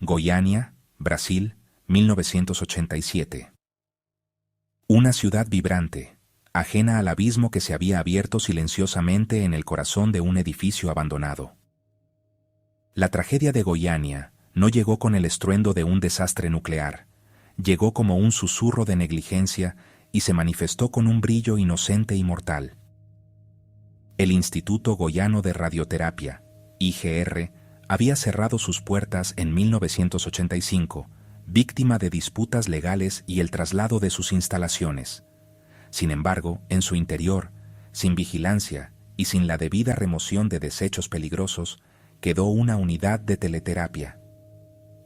Goiânia, Brasil, 1987. Una ciudad vibrante, ajena al abismo que se había abierto silenciosamente en el corazón de un edificio abandonado. La tragedia de Goiânia no llegó con el estruendo de un desastre nuclear, llegó como un susurro de negligencia y se manifestó con un brillo inocente y mortal. El Instituto Goiano de Radioterapia, IGR, había cerrado sus puertas en 1985, víctima de disputas legales y el traslado de sus instalaciones. Sin embargo, en su interior, sin vigilancia y sin la debida remoción de desechos peligrosos, quedó una unidad de teleterapia.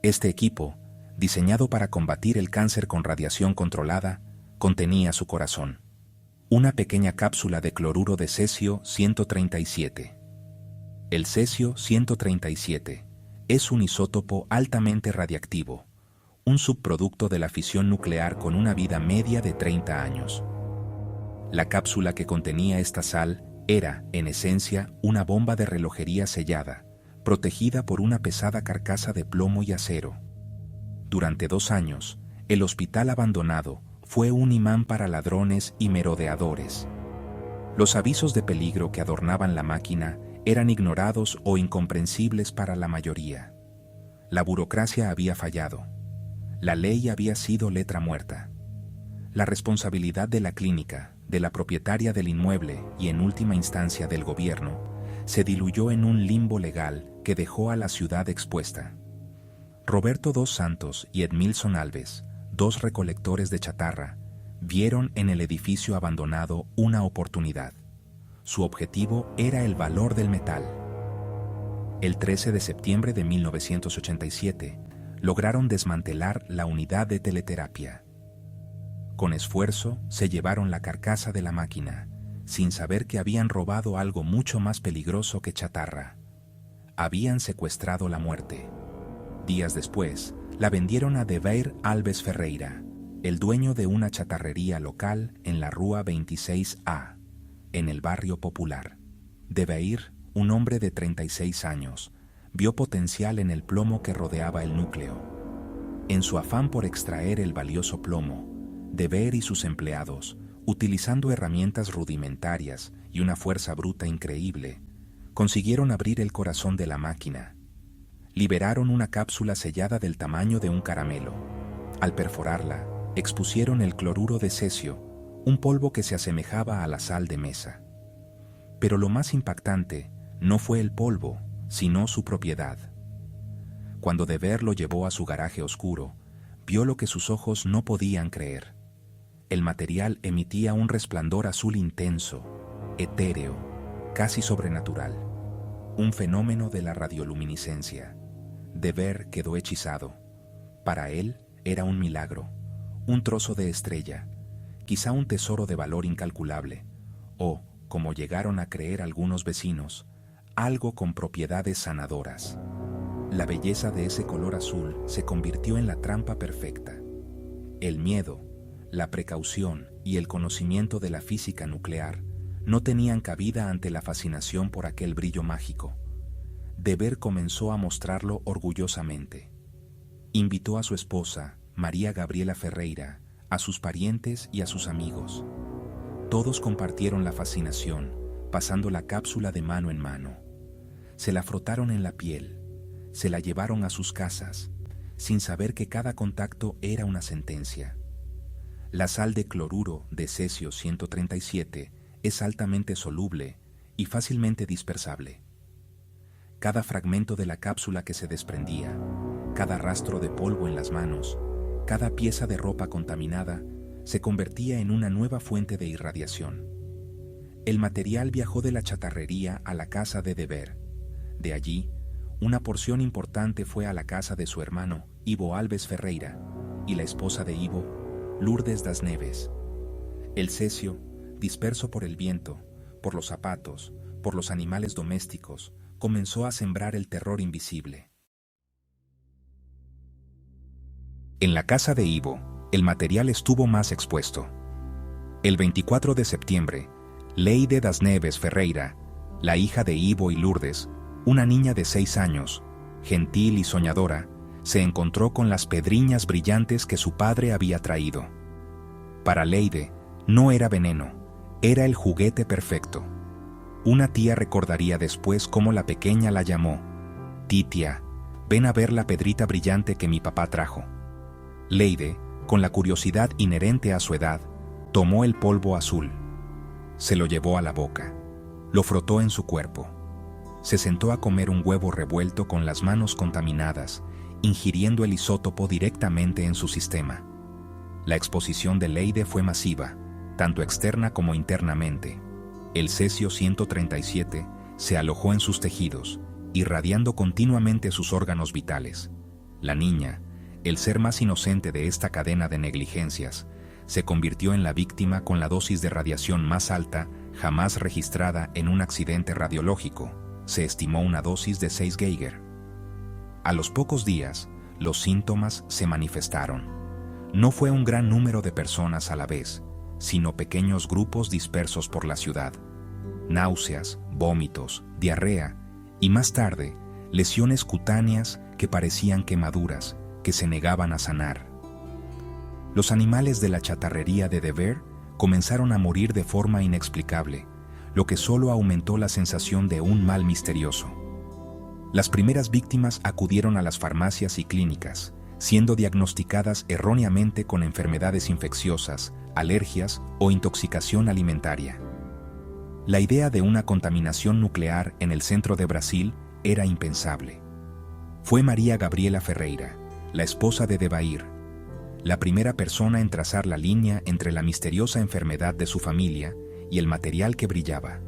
Este equipo, diseñado para combatir el cáncer con radiación controlada, contenía su corazón. Una pequeña cápsula de cloruro de cesio 137. El cesio 137 es un isótopo altamente radiactivo, un subproducto de la fisión nuclear con una vida media de 30 años. La cápsula que contenía esta sal era, en esencia, una bomba de relojería sellada, protegida por una pesada carcasa de plomo y acero. Durante 2 años, el hospital abandonado fue un imán para ladrones y merodeadores. Los avisos de peligro que adornaban la máquina eran ignorados o incomprensibles para la mayoría. La burocracia había fallado. La ley había sido letra muerta. La responsabilidad de la clínica, de la propietaria del inmueble y en última instancia del gobierno, se diluyó en un limbo legal que dejó a la ciudad expuesta. Roberto dos Santos y Edmilson Alves, 2 recolectores de chatarra, vieron en el edificio abandonado una oportunidad. Su objetivo era el valor del metal. El 13 de septiembre de 1987, lograron desmantelar la unidad de teleterapia. Con esfuerzo, se llevaron la carcasa de la máquina, sin saber que habían robado algo mucho más peligroso que chatarra. Habían secuestrado la muerte. Días después, la vendieron a Dever Alves Ferreira, el dueño de una chatarrería local en la Rua 26A, en el barrio popular. Dever, un hombre de 36 años, vio potencial en el plomo que rodeaba el núcleo. En su afán por extraer el valioso plomo, Dever y sus empleados, utilizando herramientas rudimentarias y una fuerza bruta increíble, consiguieron abrir el corazón de la máquina. Liberaron una cápsula sellada del tamaño de un caramelo. Al perforarla, expusieron el cloruro de cesio, un polvo que se asemejaba a la sal de mesa. Pero lo más impactante no fue el polvo, sino su propiedad. Cuando Dever lo llevó a su garaje oscuro, vio lo que sus ojos no podían creer. El material emitía un resplandor azul intenso, etéreo, casi sobrenatural, un fenómeno de la radioluminiscencia. Dever quedó hechizado. Para él era un milagro, un trozo de estrella, quizá un tesoro de valor incalculable, o, como llegaron a creer algunos vecinos, algo con propiedades sanadoras. La belleza de ese color azul se convirtió en la trampa perfecta. El miedo, la precaución y el conocimiento de la física nuclear no tenían cabida ante la fascinación por aquel brillo mágico. Dever comenzó a mostrarlo orgullosamente. Invitó a su esposa, María Gabriela Ferreira, a sus parientes y a sus amigos. Todos compartieron la fascinación, pasando la cápsula de mano en mano. Se la frotaron en la piel, se la llevaron a sus casas, sin saber que cada contacto era una sentencia. La sal de cloruro de cesio 137 es altamente soluble y fácilmente dispersable. Cada fragmento de la cápsula que se desprendía, cada rastro de polvo en las manos, cada pieza de ropa contaminada, se convertía en una nueva fuente de irradiación. El material viajó de la chatarrería a la casa de Dever. De allí, una porción importante fue a la casa de su hermano, Ivo Alves Ferreira, y la esposa de Ivo, Lourdes das Neves. El cesio, disperso por el viento, por los zapatos, por los animales domésticos, comenzó a sembrar el terror invisible. En la casa de Ivo, el material estuvo más expuesto. El 24 de septiembre, Leide das Neves Ferreira, la hija de Ivo y Lourdes, una niña de 6 años, gentil y soñadora, se encontró con las pedriñas brillantes que su padre había traído. Para Leyde, no era veneno, era el juguete perfecto. Una tía recordaría después cómo la pequeña la llamó: «Titia, ven a ver la pedrita brillante que mi papá trajo». Leyde, con la curiosidad inherente a su edad, tomó el polvo azul. Se lo llevó a la boca. Lo frotó en su cuerpo. Se sentó a comer un huevo revuelto con las manos contaminadas, ingiriendo el isótopo directamente en su sistema. La exposición de Leyde fue masiva, tanto externa como internamente. El cesio-137 se alojó en sus tejidos, irradiando continuamente sus órganos vitales. La niña, el ser más inocente de esta cadena de negligencias, se convirtió en la víctima con la dosis de radiación más alta jamás registrada en un accidente radiológico. Se estimó una dosis de 6 Geiger. A los pocos días, los síntomas se manifestaron. No fue un gran número de personas a la vez, sino pequeños grupos dispersos por la ciudad. Náuseas, vómitos, diarrea y más tarde, lesiones cutáneas que parecían quemaduras, que se negaban a sanar. Los animales de la chatarrería de Devers comenzaron a morir de forma inexplicable, lo que solo aumentó la sensación de un mal misterioso. Las primeras víctimas acudieron a las farmacias y clínicas, siendo diagnosticadas erróneamente con enfermedades infecciosas, alergias o intoxicación alimentaria. La idea de una contaminación nuclear en el centro de Brasil era impensable. Fue María Gabriela Ferreira, la esposa de Debair, la primera persona en trazar la línea entre la misteriosa enfermedad de su familia y el material que brillaba.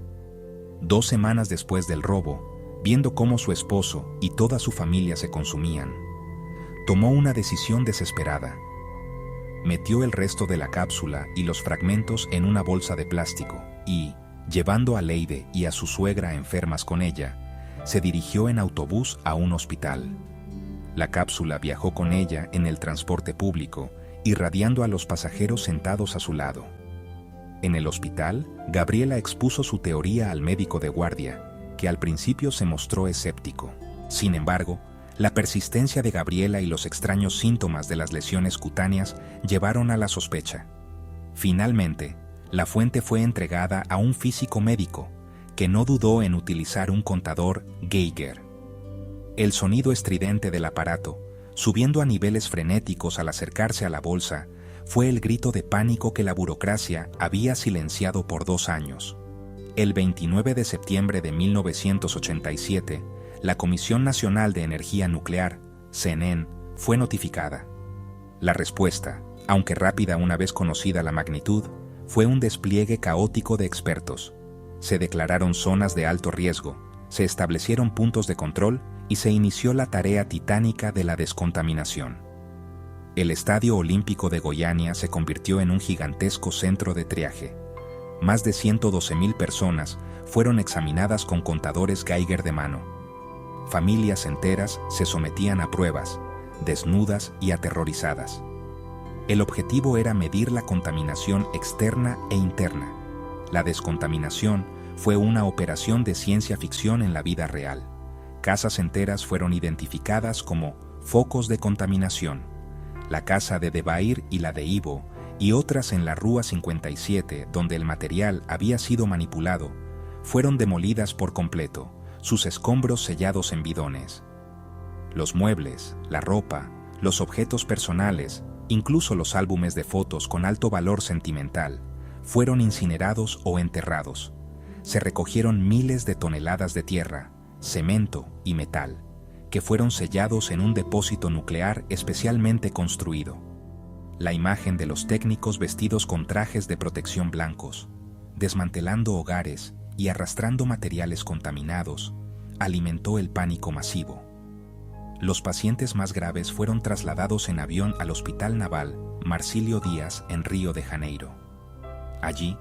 2 semanas después del robo, viendo cómo su esposo y toda su familia se consumían, tomó una decisión desesperada. Metió el resto de la cápsula y los fragmentos en una bolsa de plástico y, llevando a Leyde y a su suegra enfermas con ella, se dirigió en autobús a un hospital. La cápsula viajó con ella en el transporte público, irradiando a los pasajeros sentados a su lado. En el hospital, Gabriela expuso su teoría al médico de guardia, que al principio se mostró escéptico. Sin embargo, la persistencia de Gabriela y los extraños síntomas de las lesiones cutáneas llevaron a la sospecha. Finalmente, la fuente fue entregada a un físico médico, que no dudó en utilizar un contador Geiger. El sonido estridente del aparato, subiendo a niveles frenéticos al acercarse a la bolsa, fue el grito de pánico que la burocracia había silenciado por 2 años. El 29 de septiembre de 1987, la Comisión Nacional de Energía Nuclear, CNEN, fue notificada. La respuesta, aunque rápida una vez conocida la magnitud, fue un despliegue caótico de expertos. Se declararon zonas de alto riesgo, se establecieron puntos de control y se inició la tarea titánica de la descontaminación. El Estadio Olímpico de Goiânia se convirtió en un gigantesco centro de triaje. Más de 112,000 personas fueron examinadas con contadores Geiger de mano. Familias enteras se sometían a pruebas, desnudas y aterrorizadas. El objetivo era medir la contaminación externa e interna. La descontaminación fue una operación de ciencia ficción en la vida real. Casas enteras fueron identificadas como focos de contaminación. La casa de Debair y la de Ivo, y otras en la Rúa 57, donde el material había sido manipulado, fueron demolidas por completo, sus escombros sellados en bidones. Los muebles, la ropa, los objetos personales, incluso los álbumes de fotos con alto valor sentimental, fueron incinerados o enterrados. Se recogieron miles de toneladas de tierra, cemento y metal, que fueron sellados en un depósito nuclear especialmente construido. La imagen de los técnicos vestidos con trajes de protección blancos, desmantelando hogares y arrastrando materiales contaminados, alimentó el pánico masivo. Los pacientes más graves fueron trasladados en avión al Hospital Naval Marcílio Dias en Río de Janeiro. Allí,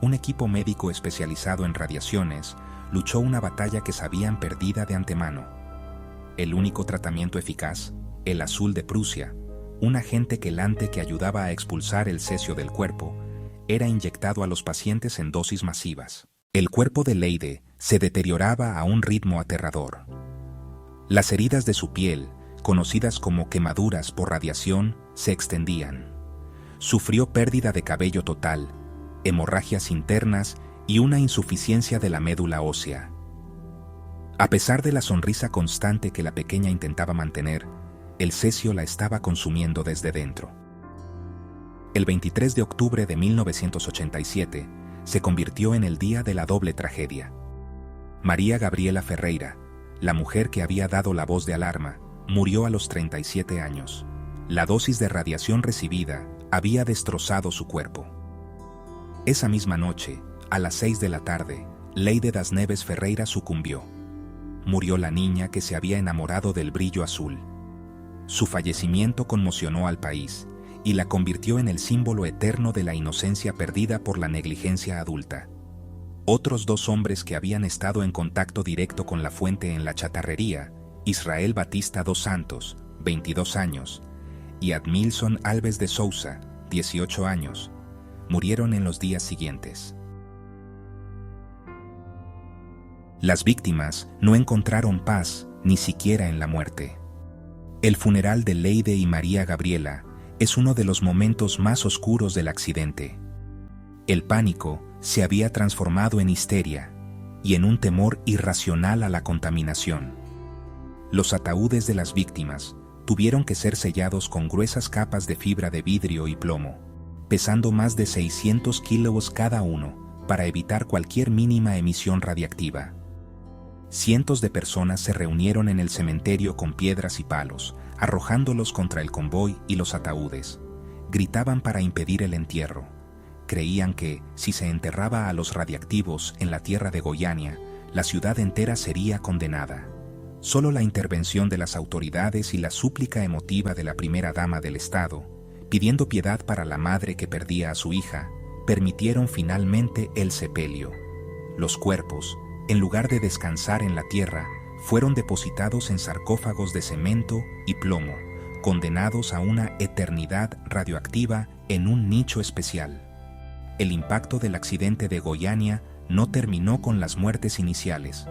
un equipo médico especializado en radiaciones luchó una batalla que sabían perdida de antemano. El único tratamiento eficaz, el azul de Prusia, un agente quelante que ayudaba a expulsar el cesio del cuerpo, era inyectado a los pacientes en dosis masivas. El cuerpo de Leyde se deterioraba a un ritmo aterrador. Las heridas de su piel, conocidas como quemaduras por radiación, se extendían. Sufrió pérdida de cabello total, hemorragias internas y una insuficiencia de la médula ósea. A pesar de la sonrisa constante que la pequeña intentaba mantener, el cesio la estaba consumiendo desde dentro. El 23 de octubre de 1987 se convirtió en el día de la doble tragedia. María Gabriela Ferreira, la mujer que había dado la voz de alarma, murió a los 37 años. La dosis de radiación recibida había destrozado su cuerpo. Esa misma noche, a las 6 de la tarde, Leide das Neves Ferreira sucumbió. Murió la niña que se había enamorado del brillo azul. Su fallecimiento conmocionó al país y la convirtió en el símbolo eterno de la inocencia perdida por la negligencia adulta. Otros 2 hombres que habían estado en contacto directo con la fuente en la chatarrería, Israel Batista dos Santos, 22 años, y Admilson Alves de Souza, 18 años, murieron en los días siguientes. Las víctimas no encontraron paz ni siquiera en la muerte. El funeral de Leide y María Gabriela es uno de los momentos más oscuros del accidente. El pánico se había transformado en histeria y en un temor irracional a la contaminación. Los ataúdes de las víctimas tuvieron que ser sellados con gruesas capas de fibra de vidrio y plomo, pesando más de 600 kilos cada uno para evitar cualquier mínima emisión radiactiva. Cientos de personas se reunieron en el cementerio con piedras y palos, arrojándolos contra el convoy y los ataúdes. Gritaban para impedir el entierro. Creían que, si se enterraba a los radiactivos en la tierra de Goiânia, la ciudad entera sería condenada. Solo la intervención de las autoridades y la súplica emotiva de la primera dama del Estado, pidiendo piedad para la madre que perdía a su hija, permitieron finalmente el sepelio. Los cuerpos, en lugar de descansar en la tierra, fueron depositados en sarcófagos de cemento y plomo, condenados a una eternidad radioactiva en un nicho especial. El impacto del accidente de Goiânia no terminó con las muertes iniciales.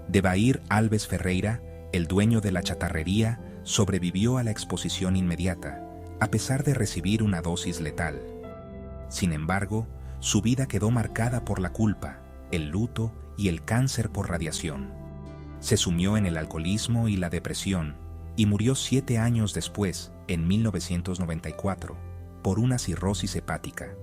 Debair Alves Ferreira, el dueño de la chatarrería, sobrevivió a la exposición inmediata, a pesar de recibir una dosis letal. Sin embargo, su vida quedó marcada por la culpa, el luto y el cáncer por radiación. Se sumió en el alcoholismo y la depresión y murió 7 años después, en 1994, por una cirrosis hepática.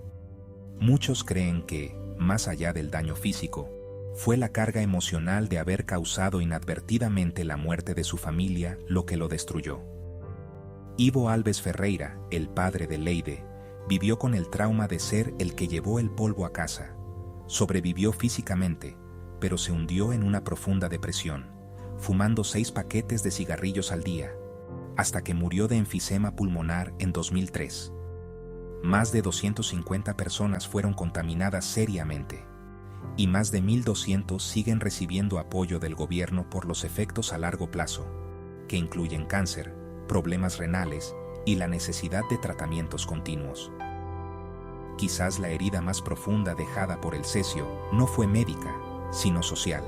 Muchos creen que, más allá del daño físico, fue la carga emocional de haber causado inadvertidamente la muerte de su familia lo que lo destruyó. Ivo Alves Ferreira, el padre de Leide, vivió con el trauma de ser el que llevó el polvo a casa. Sobrevivió físicamente, pero se hundió en una profunda depresión, fumando 6 paquetes de cigarrillos al día, hasta que murió de enfisema pulmonar en 2003. Más de 250 personas fueron contaminadas seriamente, y más de 1.200 siguen recibiendo apoyo del gobierno por los efectos a largo plazo, que incluyen cáncer, problemas renales y la necesidad de tratamientos continuos. Quizás la herida más profunda dejada por el cesio no fue médica, sino social.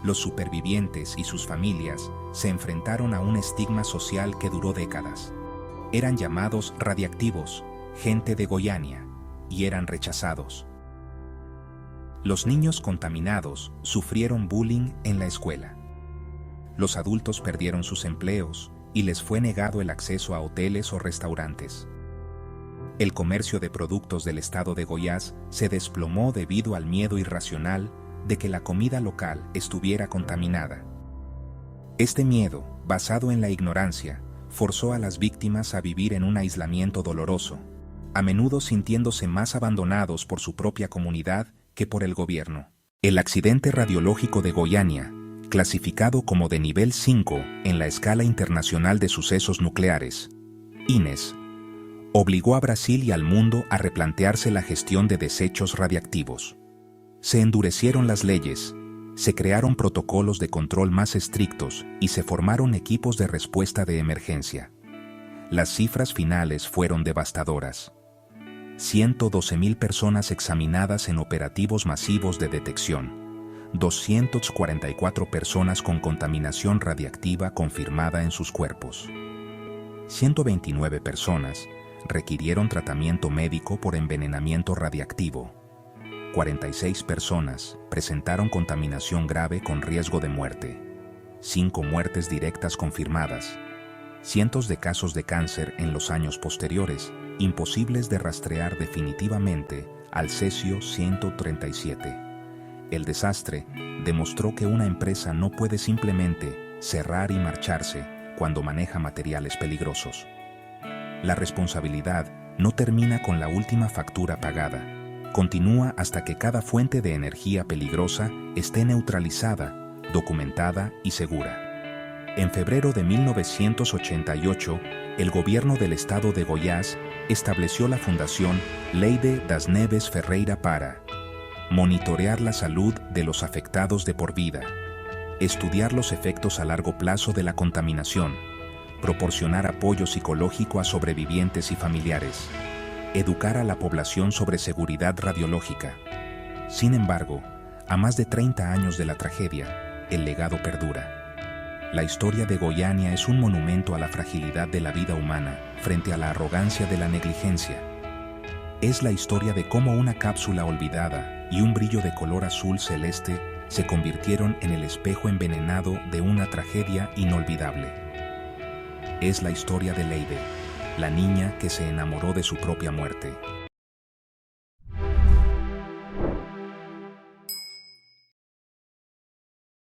Los supervivientes y sus familias se enfrentaron a un estigma social que duró décadas. Eran llamados radiactivos, gente de Goiânia, y eran rechazados. Los niños contaminados sufrieron bullying en la escuela. Los adultos perdieron sus empleos y les fue negado el acceso a hoteles o restaurantes. El comercio de productos del estado de Goiás se desplomó debido al miedo irracional de que la comida local estuviera contaminada. Este miedo, basado en la ignorancia, forzó a las víctimas a vivir en un aislamiento doloroso, a menudo sintiéndose más abandonados por su propia comunidad que por el gobierno. El accidente radiológico de Goiânia, clasificado como de nivel 5 en la escala internacional de sucesos nucleares, INES, obligó a Brasil y al mundo a replantearse la gestión de desechos radiactivos. Se endurecieron las leyes, se crearon protocolos de control más estrictos y se formaron equipos de respuesta de emergencia. Las cifras finales fueron devastadoras. 112.000 personas examinadas en operativos masivos de detección, 244 personas con contaminación radiactiva confirmada en sus cuerpos. 129 personas requirieron tratamiento médico por envenenamiento radiactivo. 46 personas presentaron contaminación grave con riesgo de muerte. 5 muertes directas confirmadas. Cientos de casos de cáncer en los años posteriores, imposibles de rastrear definitivamente al cesio-137. El desastre demostró que una empresa no puede simplemente cerrar y marcharse cuando maneja materiales peligrosos. La responsabilidad no termina con la última factura pagada. Continúa hasta que cada fuente de energía peligrosa esté neutralizada, documentada y segura. En febrero de 1988, el gobierno del estado de Goiás estableció la Fundación Leide das Neves Ferreira para monitorear la salud de los afectados de por vida, estudiar los efectos a largo plazo de la contaminación, proporcionar apoyo psicológico a sobrevivientes y familiares, educar a la población sobre seguridad radiológica. Sin embargo, a más de 30 años de la tragedia, el legado perdura. La historia de Goiânia es un monumento a la fragilidad de la vida humana frente a la arrogancia de la negligencia. Es la historia de cómo una cápsula olvidada y un brillo de color azul celeste se convirtieron en el espejo envenenado de una tragedia inolvidable. Es la historia de Leide, la niña que se enamoró de su propia muerte.